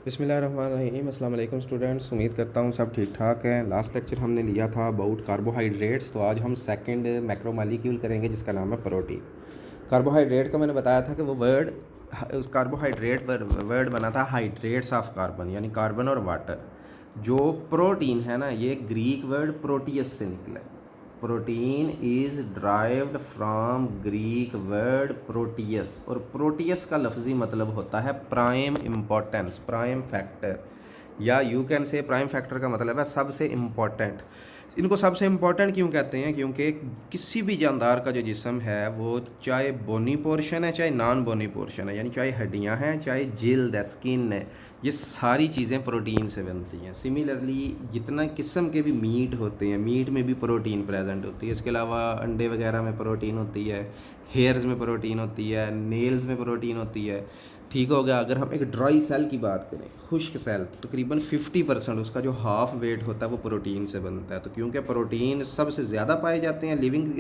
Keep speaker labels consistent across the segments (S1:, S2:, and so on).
S1: बिस्मिल्लाहिर्रहमानिर्रहीम। अस्सलाम वालेकुम स्टूडेंट्स, उम्मीद करता हूँ सब ठीक ठाक हैं। लास्ट लेक्चर हमने लिया था अबाउट कार्बोहाइड्रेट्स, तो आज हम सेकंड मैक्रोमॉलिक्यूल करेंगे जिसका नाम है प्रोटीन। कार्बोहाइड्रेट का मैंने बताया था कि वो उस कार्बोहाइड्रेट वर्ड बना था हाइड्रेट्स ऑफ कार्बन, यानी कार्बन और वाटर। जो प्रोटीन है ना, ये ग्रीक वर्ड प्रोटियस से निकला है। Protein is derived from Greek word Proteus, और प्रोटियस का लफ्ज़ी मतलब होता है प्राइम इम्पोर्टेंस, प्राइम फैक्टर, या you can say prime factor का मतलब है सबसे इम्पोर्टेंट। इनको सबसे इम्पोर्टेंट क्यों कहते हैं? क्योंकि किसी भी जानदार का जो जिस्म है वो चाहे बोनी पोर्शन है चाहे नॉन बोनी पोर्शन है, यानी चाहे हड्डियां हैं चाहे जिल्द है, स्किन है, ये सारी चीज़ें प्रोटीन से बनती हैं। सिमिलरली जितना किस्म के भी मीट होते हैं, मीट में भी प्रोटीन प्रेजेंट होती है। इसके अलावा अंडे वगैरह में प्रोटीन होती है, हेयर्स में प्रोटीन होती है, नेल्स में प्रोटीन होती है। ठीक हो गया। अगर हम एक ड्राई सेल की बात करें, खुश्क सेल, तो तकरीबन 50% उसका जो हाफ वेट होता है वो प्रोटीन से बनता है। तो क्योंकि प्रोटीन सबसे ज़्यादा पाए जाते हैं लिविंग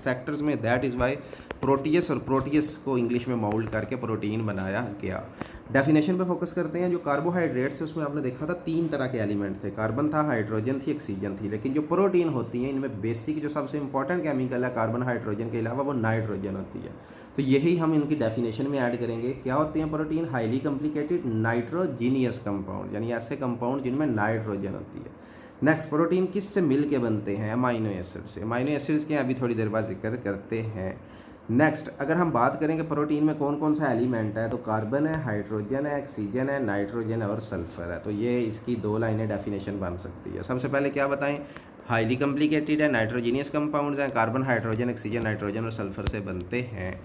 S1: फैक्टर्स में, दैट इज़ वाई प्रोटियस, और प्रोटियस को इंग्लिश में माउल्ड करके प्रोटीन बनाया गया। डेफिनेशन पे फोकस करते हैं। जो कार्बोहाइड्रेट्स है उसमें आपने देखा था 3 तरह के एलिमेंट थे, कार्बन था, हाइड्रोजन थी, ऑक्सीजन थी। लेकिन जो प्रोटीन होती हैं इनमें बेसिक जो सबसे इंपॉर्टेंट केमिकल है कार्बन हाइड्रोजन के अलावा, वो नाइट्रोजन होती है। तो यही हम इनकी डेफिनेशन में ऐड करेंगे। क्या होते हैं protein? Highly complicated nitrogenous compound, यानी ऐसे कंपाउंड जिनमें नाइट्रोजन होती है। नेक्स्ट, प्रोटीन किस से मिल के बनते हैं? अमाइनो एसिड से। अमाइनो एसिड्स के अभी थोड़ी देर बाद जिक्र करते हैं। नेक्स्ट, अगर हम बात करें कि प्रोटीन में कौन कौन सा एलिमेंट है, तो कार्बन है, हाइड्रोजन है, ऑक्सीजन है, नाइट्रोजन है और सल्फर है। तो ये इसकी 2 लाइनें डेफिनेशन बन सकती है। सबसे पहले क्या बताएं? हाईली कॉम्प्लिकेटेड है, नाइट्रोजीनियस कंपाउंड्स हैं, कार्बन हाइड्रोजन ऑक्सीजन नाइट्रोजन और सल्फर से बनते हैं।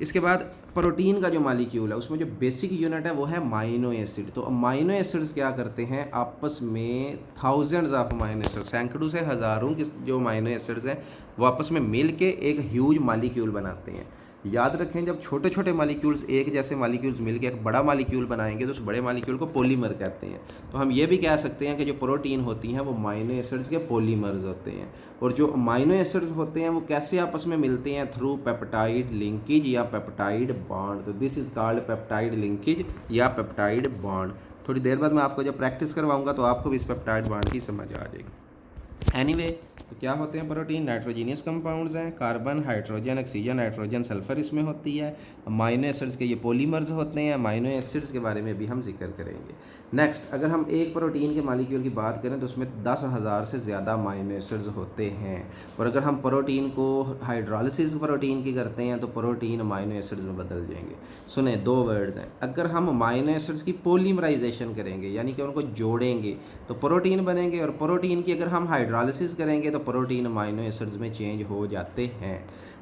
S1: इसके बाद प्रोटीन का जो मालिक्यूल है उसमें जो बेसिक यूनिट है वो है अमाइनो एसिड। तो अमाइनो एसिड्स क्या करते हैं? आपस में थाउजेंड्स ऑफ अमाइनो एसिड, सैकड़ों से हज़ारों की जो अमाइनो एसिड्स हैं वो आपस में मिल के एक ह्यूज मालिक्यूल बनाते हैं। याद रखें, जब छोटे छोटे मालिक्यूल्स एक जैसे मालिक्यूल्स मिलकर एक बड़ा मालिक्यूल बनाएंगे तो उस बड़े मालिक्यूल को पॉलीमर कहते हैं। तो हम ये भी कह सकते हैं कि जो प्रोटीन होती हैं वो अमाइनो एसिड्स के पॉलीमर्स होते हैं। और जो अमाइनो एसिड्स होते हैं वो कैसे आपस में मिलते हैं? थ्रू पेप्टाइड लिंकेज या पेप्टाइड बॉन्ड। तो this is called peptide linkage या पेप्टाइड बॉन्ड। थोड़ी देर बाद मैं आपको जब प्रैक्टिस करवाऊंगा तो आपको भी इस पेप्टाइड बॉन्ड की समझ आ जाएगी। एनीवे, तो क्या होते हैं प्रोटीन? नाइट्रोजीनियस कंपाउंड्स हैं, carbon hydrogen oxygen nitrogen sulphur इसमें होती है। अमाइनो एसिड्स के ये पॉलीमर्स होते हैं। अमाइनो एसिड्स के बारे में भी हम जिक्र करेंगे। नेक्स्ट, अगर हम एक प्रोटीन के मालिक्यूल की बात करें तो उसमें 10,000 से ज़्यादा अमाइनो एसिड्स होते हैं। और अगर हम प्रोटीन को हाइड्रोलिसिस प्रोटीन की करते हैं तो प्रोटीन अमाइनो एसिड्स में बदल जाएंगे। सुने, 2 वर्ड्स हैं। अगर हम अमाइनो एसिड्स की पॉलीमराइजेशन करेंगे, यानी कि उनको जोड़ेंगे, तो प्रोटीन बनेंगे। और प्रोटीन की अगर हम हाइड्रोलिसिस करेंगे तो प्रोटीन अमाइनो एसिड्स में चेंज हो जाते हैं।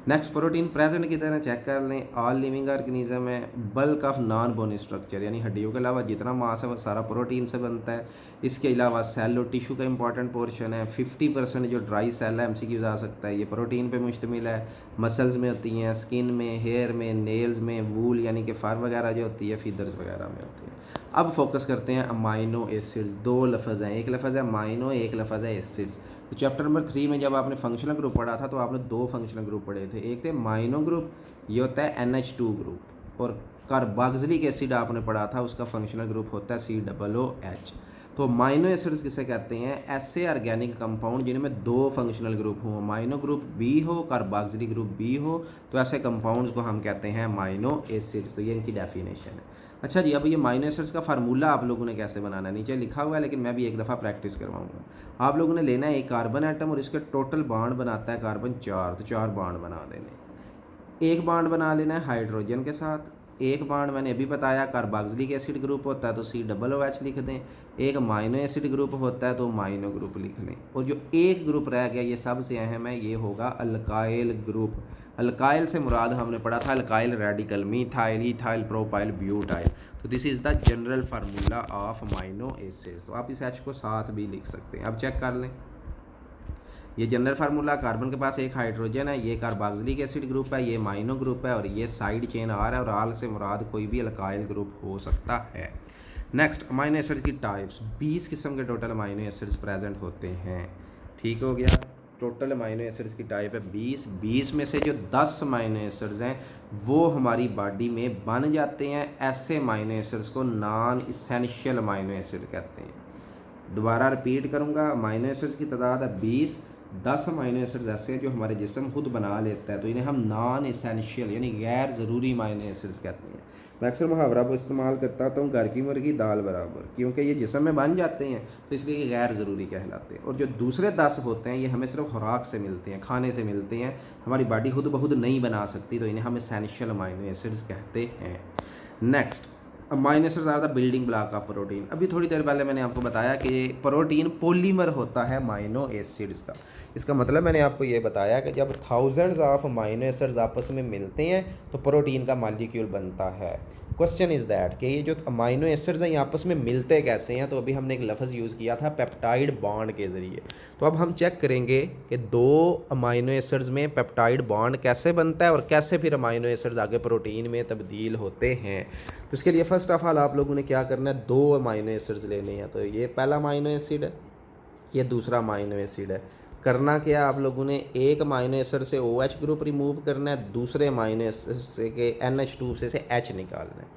S1: नेक्स्ट, प्रोटीन प्रेजेंट की तरह चेक कर लें। ऑल लिविंग ऑर्गेनिज्म में bulk of non bony structure, यानी हड्डियों के अलावा जितना मास है वो सारा प्रोटीन से बनता है। इसके अलावा सेल और टिश्यू का इंपॉर्टेंट पोर्शन है। 50% जो ड्राई सेल है, एमसीक्यू आ सकता है, ये प्रोटीन पे मुश्तमिल है। मसल्स में होती हैं, स्किन में, हेयर में, नेल्स में, वूल यानी कि फर वगैरह जो होती है, फीदर्स वगैरह में होती है। अब फोकस करते हैं अमाइनो एसिड्स। 2 लफ्ज़ हैं, एक लफ्ज़ है अमाइनो, एक लफ्ज़ है एसिड्स। तो चैप्टर नंबर 3 में जब आपने फंक्शनल ग्रुप पढ़ा था तो आपने 2 फंक्शनल ग्रुप पढ़े थे। एक थे अमाइनो ग्रुप, ये होता है NH2 ग्रुप, और कार्बोक्सिलिक एसिड आपने पढ़ा था, उसका फंक्शनल ग्रुप होता है COOH। तो अमाइनो एसिड्स किसे कहते हैं? ऐसे ऑर्गेनिक कंपाउंड जिनमें 2 फंक्शनल ग्रुप हो, अमाइनो ग्रुप बी हो, कार्बोक्सिलिक ग्रुप बी हो, तो ऐसे कंपाउंड्स को हम कहते हैं अमाइनो एसिड्स। तो ये इनकी डेफिनेशन है। अच्छा जी, अब ये अमाइनो एसिड्स का फार्मूला आप लोगों ने कैसे बनाना है, नीचे लिखा हुआ है, लेकिन मैं भी एक दफ़ा प्रैक्टिस करवाऊंगा। आप लोगों ने लेना है एक कार्बन एटम और इसके टोटल बॉन्ड बनाता है कार्बन 4, तो 4 बॉन्ड बना देने। एक बॉन्ड बना लेना है हाइड्रोजन के साथ। एक बॉन्ड मैंने अभी बताया कार्बोक्सिलिक एसिड ग्रुप होता है तो COOH लिख दें। एक अमाइनो एसिड ग्रुप होता है तो अमाइनो ग्रुप लिख लें। और जो एक ग्रुप रह गया, ये सबसे अहम है, ये होगा अल्काइल ग्रुप। अल्काइल से मुराद हमने पढ़ा था alkyl radical, methyl, ethyl, propyl, butyl. तो this is the general formula of amino acids. तो आप इस H को साथ भी लिख सकते हैं। अब चेक कर लें, ये जनरल फार्मूला, कार्बन के पास एक हाइड्रोजन है, ये कार्बोक्सिलिक एसिड ग्रुप है, ये अमाइनो ग्रुप है, और ये साइड चेन R है, और R से मुराद कोई भी अल्काइल ग्रुप हो सकता है। नेक्स्ट, अमाइनो एसिड्स की टाइप्स। 20 किस्म के टोटल अमाइनो एसिड्स प्रेजेंट होते हैं। ठीक हो गया। टोटल अमाइनो एसिड्स की टाइप है 20 में से जो 10 अमाइनो एसिड्स हैं वो हमारी बॉडी में बन जाते हैं। ऐसे अमाइनो एसिड्स को नॉन इसेंशियल अमाइनो एसिड कहते हैं। दोबारा रिपीट करूँगा, अमाइनो एसिड्स की तादाद है 10 अमाइनो एसिड्स ऐसे हैं जो हमारे जिस्म खुद बना लेता है, तो इन्हें हम नॉन इसेंशियल यानी गैर ज़रूरी अमाइनो एसिड्स कहते हैं। मैं अक्सर मुहावरा को इस्तेमाल करता हूँ, घर की मुर्गी दाल बराबर, क्योंकि ये जिस्म में बन जाते हैं तो इसलिए ये गैर ज़रूरी कहलाते हैं। और जो दूसरे 10 होते हैं ये हमें सिर्फ खुराक से मिलते हैं, खाने से मिलते हैं, हमारी बॉडी खुद ब खुद नहीं बना सकती, तो इन्हें हम एसेंशियल अमाइनो एसिड्स कहते हैं। Next, amino acids are the building block of protein. अभी थोड़ी देर पहले मैंने आपको बताया कि प्रोटीन पॉलीमर होता है अमाइनो एसिड्स का। इसका मतलब मैंने आपको ये बताया कि जब थाउजेंड्स ऑफ अमाइनो एसिड्स आपस में मिलते हैं तो प्रोटीन का मॉलिक्यूल बनता है। क्वेश्चन इज़ दैट कि ये जो अमाइनो एसिड्स हैं ये आपस में मिलते कैसे हैं। तो अभी हमने एक लफ्ज़ यूज़ किया था पेप्टाइड बॉन्ड के ज़रिए। तो अब हम चेक करेंगे कि दो अमाइनो एसिड्स में पेप्टाइड बॉन्ड कैसे बनता है और कैसे फिर अमाइनो एसिड्स आगे प्रोटीन में तब्दील होते हैं। तो इसके लिए फ़र्स्ट ऑफ ऑल आप लोगों ने क्या करना है, 2 अमाइनो एसिड्स लेने हैं। तो ये पहला अमाइनो एसिड है, ये दूसरा अमाइनो एसिड है। करना क्या, आप लोगों ने एक अमाइनो एसिड से OH ग्रुप रिमूव करना है, दूसरे अमाइनो एसिड से के NH2 से H निकालना है।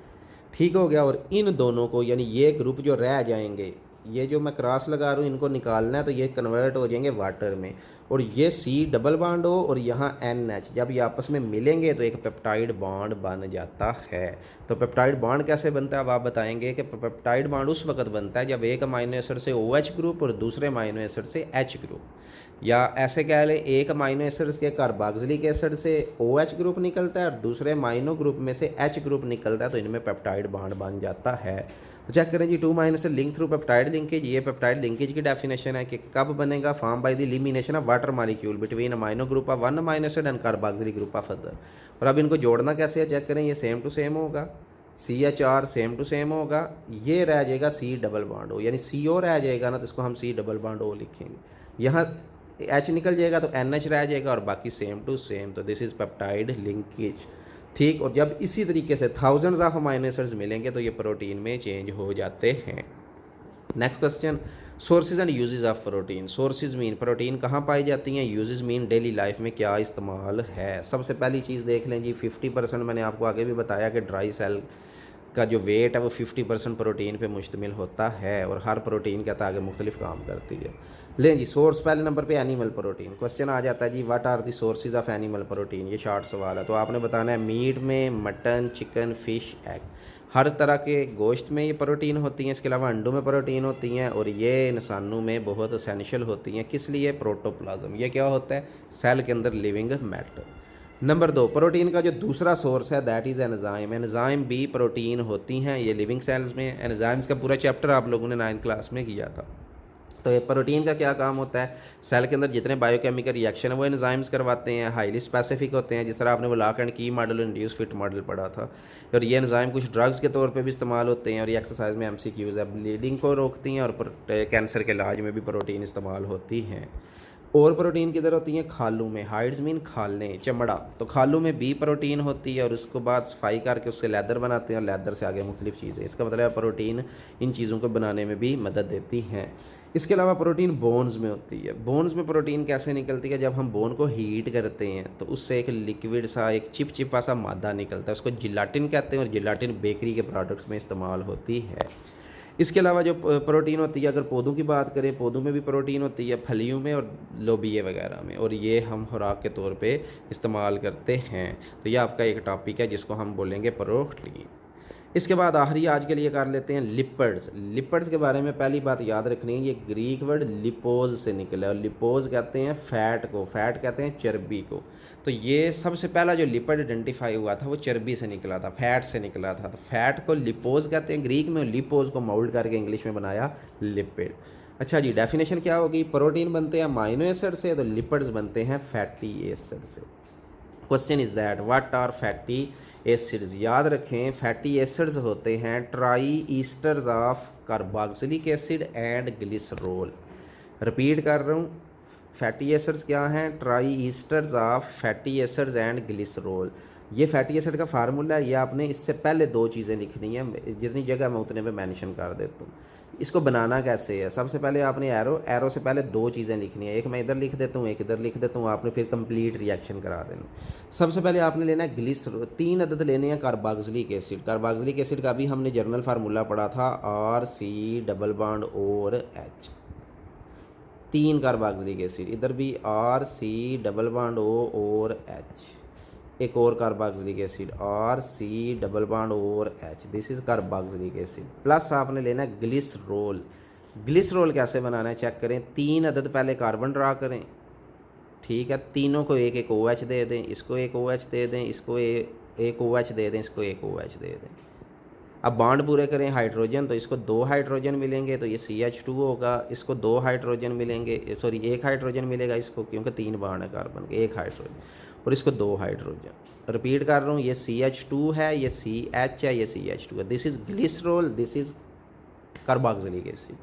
S1: ठीक हो गया। और इन दोनों को यानी ये ग्रुप जो रह जाएंगे, ये जो मैं क्रॉस लगा रहा हूँ इनको निकालना है, तो ये कन्वर्ट हो जाएंगे वाटर में। और ये C डबल बॉन्ड हो और यहाँ NH, जब ये आपस में मिलेंगे तो एक पेप्टाइड बॉन्ड बन जाता है। तो पेप्टाइड बॉन्ड कैसे बनता है अब आप बताएंगे कि पेप्टाइड बॉन्ड उस वक्त बनता है जब एक अमाइनो एसिड से OH ग्रुप और दूसरे अमाइनो एसिड से H ग्रुप, या ऐसे कह लें एक अमाइनो एसिड्स के कार्बोक्सिलिक एसिड से OH ग्रुप निकलता है और दूसरे अमाइनो ग्रुप में से H ग्रुप निकलता है, तो इनमें पेप्टाइड बॉन्ड बन जाता है। तो चेक करें जी, 2 amino acid link through peptide linkage. ये पेप्टाइड लिंकेज की डेफिनेशन है कि कब बनेगा, form by the elimination of water molecule between amino group of one amino acid and carboxylic group of other. और अब इनको जोड़ना कैसे है, चेक करें, ये सेम टू सेम होगा, CH4 सेम टू सेम होगा, ये रह जाएगा C डबल बॉन्ड O, यानी CO रह जाएगा ना तो इसको हम C डबल बॉन्ड O लिखेंगे। यहाँ H निकल जाएगा तो NH रह जाएगा और बाकी सेम टू सेम। तो दिस इज़ पेप्टाइड लिंकेज। ठीक। और जब इसी तरीके से थाउजेंड्स ऑफ अमाइनो एसिड्स मिलेंगे तो ये प्रोटीन में चेंज हो जाते हैं। Next question, sources and uses of protein. Sources mean protein कहाँ पाई जाती हैं, यूजेस मीन डेली लाइफ में क्या इस्तेमाल है। सबसे पहली चीज़ देख लें जी, 50%, मैंने आपको आगे भी बताया कि ड्राई सेल का जो वेट है वो 50% प्रोटीन पे मुश्तमिल होता है और हर प्रोटीन कहता है आगे मुख्तलिफ काम करती है। लें जी, सोर्स पहले नंबर पे एनिमल प्रोटीन। क्वेश्चन आ जाता है जी, what are the sources of animal protein. ये शॉर्ट सवाल है, तो आपने बताना है मीट में, मटन, चिकन, फ़िश, एग, हर तरह के गोश्त में ये प्रोटीन होती हैं। इसके अलावा अंडों में प्रोटीन होती हैं और ये इंसानों में बहुत एसेंशियल होती हैं। किस लिए, प्रोटोप्लाज्म। ये क्या होता है, सेल के अंदर लिविंग मैटर। नंबर 2, प्रोटीन का जो दूसरा सोर्स है दैट इज़ एंजाइम। एंजाइम भी प्रोटीन होती हैं, ये लिविंग सेल्स में। एंजाइम्स का पूरा चैप्टर आप लोगों ने 9th क्लास में किया था। तो ये प्रोटीन का क्या काम होता है, सेल के अंदर जितने बायोकेमिकल रिएक्शन है वो एंजाइम्स करवाते हैं, हाईली स्पेसिफिक होते हैं। जिस तरह आपने वो लॉक एंड की मॉडल, इंड्यूस फिट मॉडल पढ़ा था। और ये एंजाइम कुछ ड्रग्स के तौर पे भी इस्तेमाल होते हैं और ये एक्सरसाइज में MCQs है। ब्लीडिंग को रोकती हैं और कैंसर के इलाज में भी प्रोटीन इस्तेमाल होती हैं। और प्रोटीन किधर होती हैं, खालों में। हाइड्स मीन खालें, चमड़ा। तो खालों में भी प्रोटीन होती है और उसको बाद सफाई करके उससे लेदर बनाते हैं और लेदर से आगे मुख्तलिफ चीज़ें। इसका मतलब है प्रोटीन इन चीज़ों को बनाने में भी मदद देती हैं। इसके अलावा प्रोटीन बोन्स में होती है। बोन्स में प्रोटीन कैसे निकलती है, जब हम बोन को हीट करते हैं तो उससे एक लिक्विड सा, एक चिपचिपा सा मादा निकलता है, उसको जिलाटिन कहते हैं और जिलाटिन बेकरी के प्रोडक्ट्स में इस्तेमाल होती है। इसके अलावा जो प्रोटीन होती है, अगर पौधों की बात करें, पौधों में भी प्रोटीन होती है, फलियों में और लोबिये वगैरह में, और ये हम खुराक के तौर पे इस्तेमाल करते हैं। तो ये आपका एक टॉपिक है जिसको हम बोलेंगे प्रोटीन। इसके बाद आखिरी आज के लिए कर लेते हैं लिपिड्स। लिपिड्स के बारे में पहली बात याद रखनी है, ये ग्रीक वर्ड लिपोज से निकला है और लिपोज कहते हैं फ़ैट को, फ़ैट कहते हैं चर्बी को। तो ये सबसे पहला जो लिपिड आइडेंटिफाई हुआ था वो चर्बी से निकला था, फैट से निकला था। तो फैट को लिपोज कहते हैं ग्रीक में, लिपोज को मोल्ड करके इंग्लिश में बनाया लिपिड। अच्छा जी, डेफिनेशन क्या होगी, प्रोटीन बनते हैं अमाइनो एसिड से, तो लिपिड्स बनते हैं फैटी एसिड से। Question is that what are fatty acids. याद रखें, फैटी एसिड्स होते हैं try esters of carboxylic acid and glycerol. Repeat कर रहा हूँ, फैटी एसिड्स क्या हैं, try esters of fatty acids and glycerol. ये फैटी एसिड का फार्मूला है, ये आपने इससे पहले दो चीज़ें लिखनी है, जितनी जगह मैं उतने पे मेंशन कर देता हूँ। इसको बनाना कैसे है, सबसे पहले आपने एरो से पहले दो चीज़ें लिखनी है, एक मैं इधर लिख देता हूँ, एक इधर लिख देता हूँ, आपने फिर कंप्लीट रिएक्शन करा देना। सबसे पहले आपने लेना है ग्लिसरॉल, 3 अदद लेने हैं कार्बोक्सिलिक एसिड। कार्बोक्सिलिक एसिड का भी हमने जर्नल फार्मूला पढ़ा था RC डबल बॉन्ड और H, 3 कार्बोक्सिलिक एसिड, इधर भी RC डबल बॉन्ड O और H, एक और carboxylic acid RC double bond और H, this is carboxylic acid. Plus आपने लेना है ग्लिसरॉल। ग्लिसरॉल कैसे बनाना है चेक करें, 3 अदद पहले कार्बन ड्रा करें, ठीक है, तीनों को एक एक OH दे दें, इसको एक OH दे दें, इसको एक OH दे दें, इसको एक OH दे दें। अब बॉन्ड पूरे करें हाइड्रोजन, तो इसको 2 हाइड्रोजन मिलेंगे तो ये CH2 होगा, इसको 2 हाइड्रोजन मिलेंगे, सॉरी 1 हाइड्रोजन मिलेगा इसको, क्योंकि 3 बॉन्ड है कार्बन के, 1 हाइड्रोजन, और इसको 2 हाइड्रोजन। रिपीट कर रहा हूँ, ये CH2 है, ये CH है, ये CH2 है, this is glycerol, this is carboxylic acid.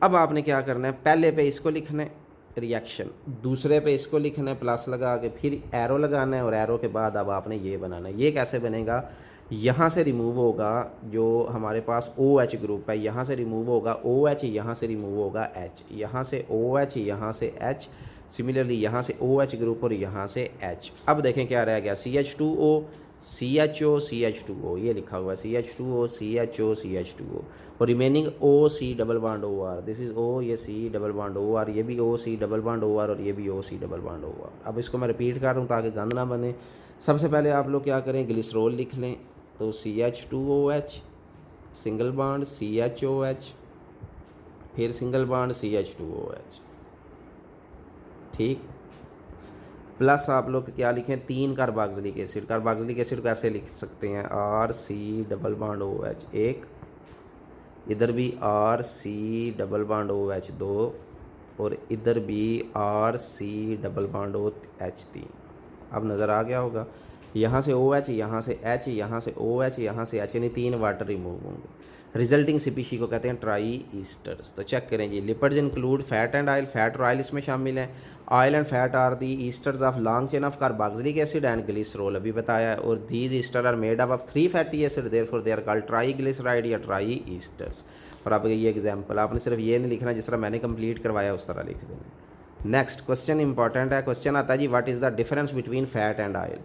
S1: अब आपने क्या करना है, पहले पे इसको लिखना है रिएक्शन, दूसरे पे इसको लिखना है प्लस लगा के, फिर एरो लगाना है, और एरो के बाद अब आपने ये बनाना है। ये कैसे बनेगा, यहाँ से रिमूव होगा जो हमारे पास OH ग्रुप है, यहाँ से रिमूव होगा OH, यहाँ से रिमूव होगा H, यहाँ से OH, यहाँ से H, सिमिलरली यहाँ से OH ग्रुप और यहाँ से H। अब देखें क्या रह गया, CH2O CHO CH2O, ये लिखा हुआ है CH2O CHO CH2O, और remaining OC double bond OR, this is O, ये C डबल बॉन्ड OR, ये भी OC डबल बॉन्ड OR, और ये भी OC डबल बॉन्ड OR। अब इसको मैं रिपीट कर रहा हूँ ताकि गंद ना बने। सबसे पहले आप लोग क्या करें, ग्लिसरॉल लिख लें, तो CH2OH सिंगल बॉन्ड CHOH, फिर सिंगल बॉन्ड CH2OH, ठीक। प्लस आप लोग क्या लिखें, 3 कार्बोक्सिलिक एसिड। कार्बोक्सिलिक एसिड को ऐसे लिख सकते हैं RC डबल बॉन्ड OH एक, इधर भी RC डबल बॉन्ड OH 2, और इधर भी RC डबल बॉन्ड OH 3। अब नज़र आ गया होगा, यहाँ से OH, यहाँ से H, यहाँ से OH, यहाँ से H, यानी 3 वाटर रिमूव होंगे। रिजल्टिंग स्पीशी को कहते हैं ट्राई ईस्टर्स। तो चेक करें जी, lipids include fat and oil, fat और ऑयल इसमें शामिल है। Oil and fat are the esters of long chain of carboxylic acid and glycerol, अभी बताया है, और these ester are made up of 3 fatty acid, therefore they are called triglyceride या triesters. और आप ये एग्जाम्पल, आपने सिर्फ ये नहीं लिखना, जिस तरह मैंने कंप्लीट करवाया उस तरह लिख देना। नेक्स्ट क्वेश्चन इंपॉर्टेंट है, क्वेश्चन आता है जी, what is the difference between fat and oil.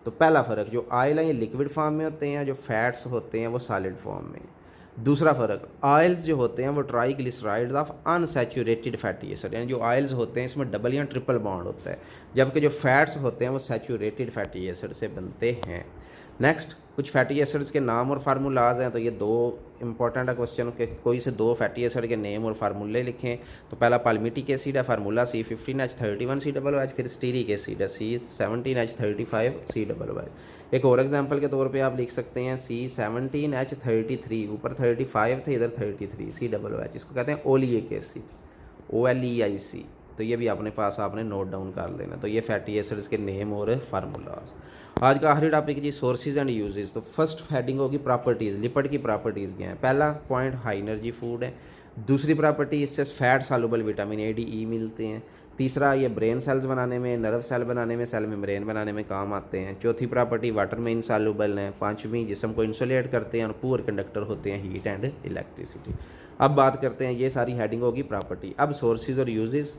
S1: तो पहला फ़र्क, जो ऑयल है ये लिक्विड फॉर्म में होते हैं, जो फैट्स होते हैं वो सॉलिड फॉर्म में। दूसरा फ़र्क, ऑयल्स जो होते हैं वो triglycerides of unsaturated fatty acid, यानी जो ऑयल्स होते हैं इसमें डबल या ट्रिपल बॉन्ड होता है, जबकि जो फैट्स होते हैं वो सैचुरेटेड फैटी एसिड से बनते हैं। नेक्स्ट, कुछ फैटी एसिड्स के नाम और फार्मूलाज हैं, तो ये 2 इंपॉर्टेंट है क्वेश्चन के, कोई से 2 फैटी एसिड के नेम और फार्मूले लिखें। तो पहला पाल्मिटिक एसिड है, फार्मूला C15H31COOH, फिर स्टीरिक एसिड है C17H35COOH। एक और एग्जांपल के तौर पे आप लिख सकते हैं C17H33, ऊपर 35 थे, इधर 33 COOH, इसको कहते हैं ओलिक एसिड OLEIC। तो ये भी अपने पास आपने नोट डाउन कर लेना। तो ये फैटी एसिड्स के नेम और फार्मूलाज। आज का आखिरी टॉपिक जी, सोर्सेज एंड यूजेस। तो फर्स्ट हेडिंग होगी प्रॉपर्टीज़, लिपिड की प्रॉपर्टीज़ क्या हैं। पहला पॉइंट, हाई एनर्जी फूड है। दूसरी प्रॉपर्टी, इससे fat soluble vitamin A, D, E मिलते हैं। तीसरा, ये ब्रेन सेल्स बनाने में, नर्व सेल बनाने में, सेल मेम्ब्रेन बनाने में काम आते हैं। चौथी प्रॉपर्टी, वाटर में इनसॉल्युबल हैं। पांचवी, जिस्म को इंसुलेट करते हैं और पुअर कंडक्टर होते हैं हीट एंड इलेक्ट्रिसिटी। अब बात करते हैं, ये सारी हेडिंग होगी प्रॉपर्टी। अब सोर्सेज और यूजेस।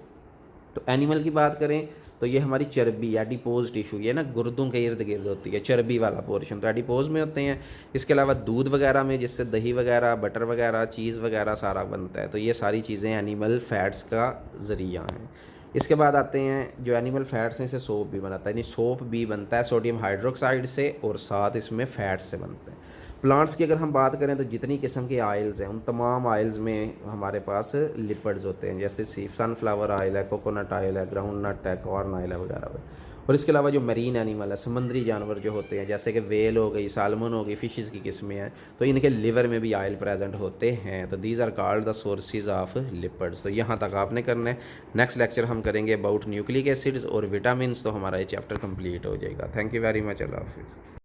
S1: तो एनिमल की बात करें तो ये हमारी चर्बी एडिपोज टिश्यू, ये ना गुर्दों के इर्द गिर्द होती है चर्बी वाला पोर्शन, तो एडिपोज में होते हैं। इसके अलावा दूध वगैरह में, जिससे दही वगैरह, बटर वगैरह, चीज़ वगैरह सारा बनता है। तो ये सारी चीज़ें एनिमल फैट्स का ज़रिया हैं। इसके बाद आते हैं जो एनिमल फैट्स हैं, इससे सोप भी बनाता है, यानी सोप भी बनता है सोडियम हाइड्रोक्साइड से, और साथ इसमें फैट्स से बनता है। प्लांट्स की अगर हम बात करें तो जितनी किस्म के ऑयल्स हैं, उन तमाम ऑयल्स में हमारे पास लिपिड्स होते हैं, जैसे सनफ्लावर ऑयल है, कोकोनट ऑयल है, ग्राउंड नट है, कॉर्न ऑयल है वगैरह। और इसके अलावा जो मरीन एनिमल है, समुद्री जानवर जो होते हैं, जैसे कि वेल हो गई, सालमन हो गई, फिशेस की किस्में हैं, तो इनके लिवर में भी ऑयल प्रेजेंट होते हैं। तो these are called the sources of lipids. तो यहाँ तक आपने करना है। नेक्स्ट लेक्चर हम करेंगे अबाउट न्यूक्लिक एसिड्स और विटामिन्स, तो हमारा ये चैप्टर कंप्लीट हो जाएगा। थैंक यू वेरी मच, अल्लाह हाफिज़।